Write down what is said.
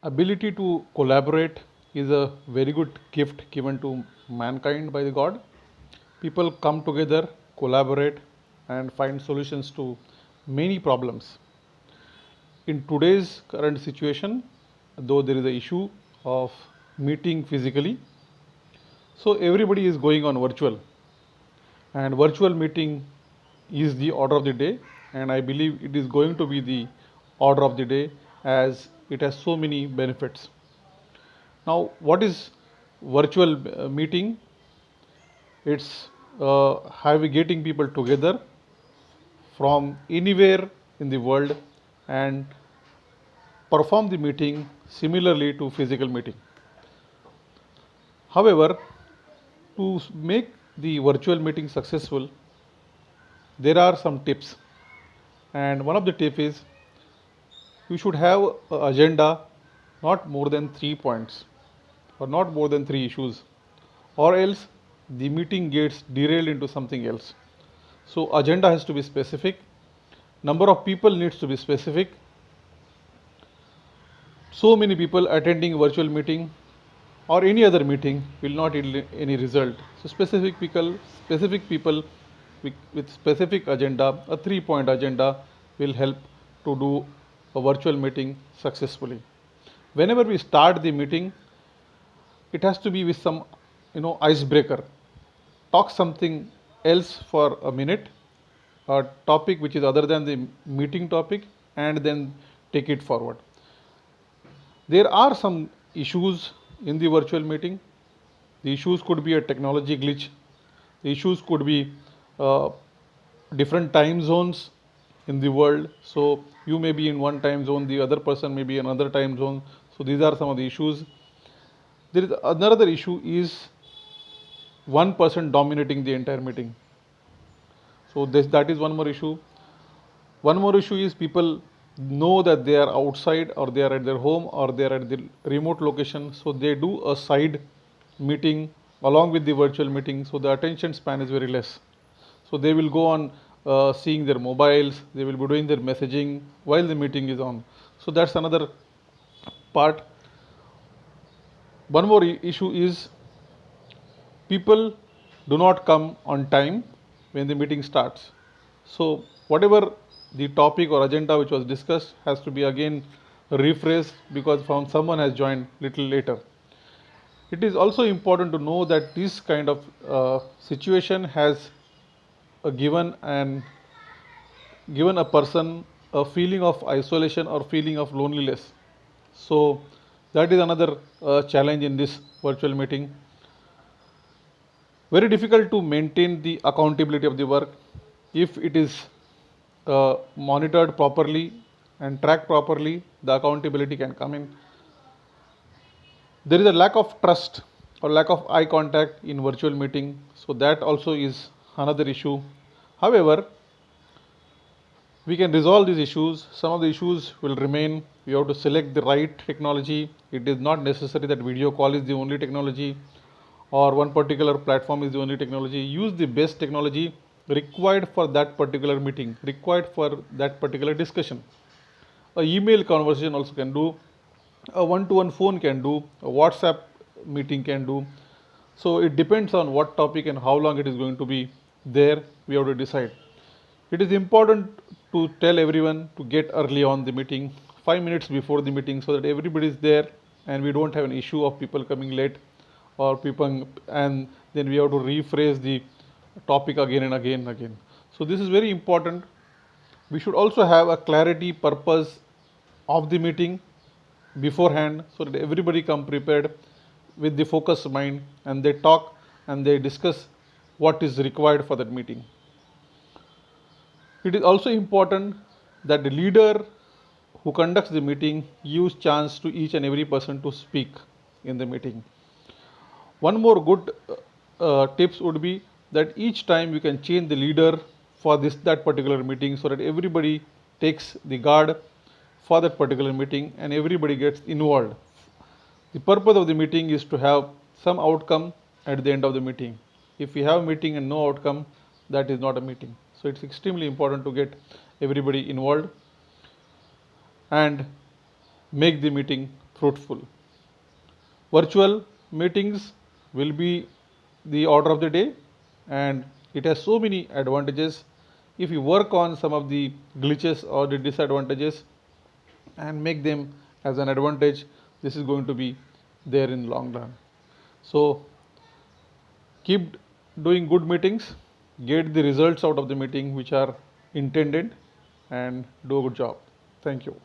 ability to collaborate is a very good gift given to mankind by the God. People come together, collaborate, and find solutions to many problems. In today's current situation, though there is an issue of meeting physically, so everybody is going on virtual, and virtual meeting is the order of the day, and I believe it is going to be the order of the day as it has so many benefits. Now, what is virtual meeting? It's having getting people together from anywhere in the world and perform the meeting similarly to physical meeting. However, to make the virtual meeting successful, there are some tips, and one of the tips is you should have an agenda not more than 3 points or not more than 3 issues, or else the meeting gets derailed into something else. So agenda has to be specific, number of people needs to be specific. So many people attending virtual meeting or any other meeting will not yield any result. So specific people with specific agenda, a 3 point agenda will help to do a virtual meeting successfully. Whenever we start the meeting, it has to be with some icebreaker. Talk something else for a minute, a topic which is other than the meeting topic, and then take it forward. There are some issues in the virtual meeting. The issues could be a technology glitch. The issues could be different time zones in the world. So you may be in one time zone, the other person may be in another time zone. So these are some of the issues. There is another issue is one person dominating the entire meeting. So that is one more issue. One more issue is people know that they are outside or they are at their home or they are at the remote location. So they do a side meeting along with the virtual meeting. So the attention span is very less. So they will go on seeing their mobiles, they will be doing their messaging while the meeting is on. So that's another part. One more issue is people do not come on time when the meeting starts. So whatever the topic or agenda which was discussed has to be again rephrased because someone has joined little later. It is also important to know that this kind of situation has given a person a feeling of isolation or feeling of loneliness. So that is another challenge in this virtual meeting. Very difficult to maintain the accountability of the work. If it is monitored properly and tracked properly, the accountability can come in. There is a lack of trust or lack of eye contact in virtual meeting, so that also is another issue. However, we can resolve these issues. Some of the issues will remain. We have to select the right technology. It is not necessary that video call is the only technology or one particular platform is the only technology. Use the best technology required for that particular meeting, required for that particular discussion. A email conversation also can do, a one-to-one phone can do, a WhatsApp meeting can do. So it depends on what topic and how long it is going to be there, we have to decide. It is important to tell everyone to get early on the meeting, 5 minutes before the meeting, so that everybody is there and we don't have an issue of people coming late or people, and then we have to rephrase the topic again and again and again. So this is very important. We should also have a clarity purpose of the meeting beforehand so that everybody come prepared with the focused mind and they talk and they discuss what is required for that meeting. It is also important that the leader who conducts the meeting gives chance to each and every person to speak in the meeting. One more good tips would be that each time you can change the leader for that particular meeting so that everybody takes the guard for that particular meeting and everybody gets involved. The purpose of the meeting is to have some outcome at the end of the meeting. If we have a meeting and no outcome, that is not a meeting. So it's extremely important to get everybody involved and make the meeting fruitful. Virtual meetings will be the order of the day, and it has so many advantages. If you work on some of the glitches or the disadvantages and make them as an advantage, this is going to be there in long run. So keep doing good meetings, get the results out of the meeting which are intended, and do a good job. Thank you.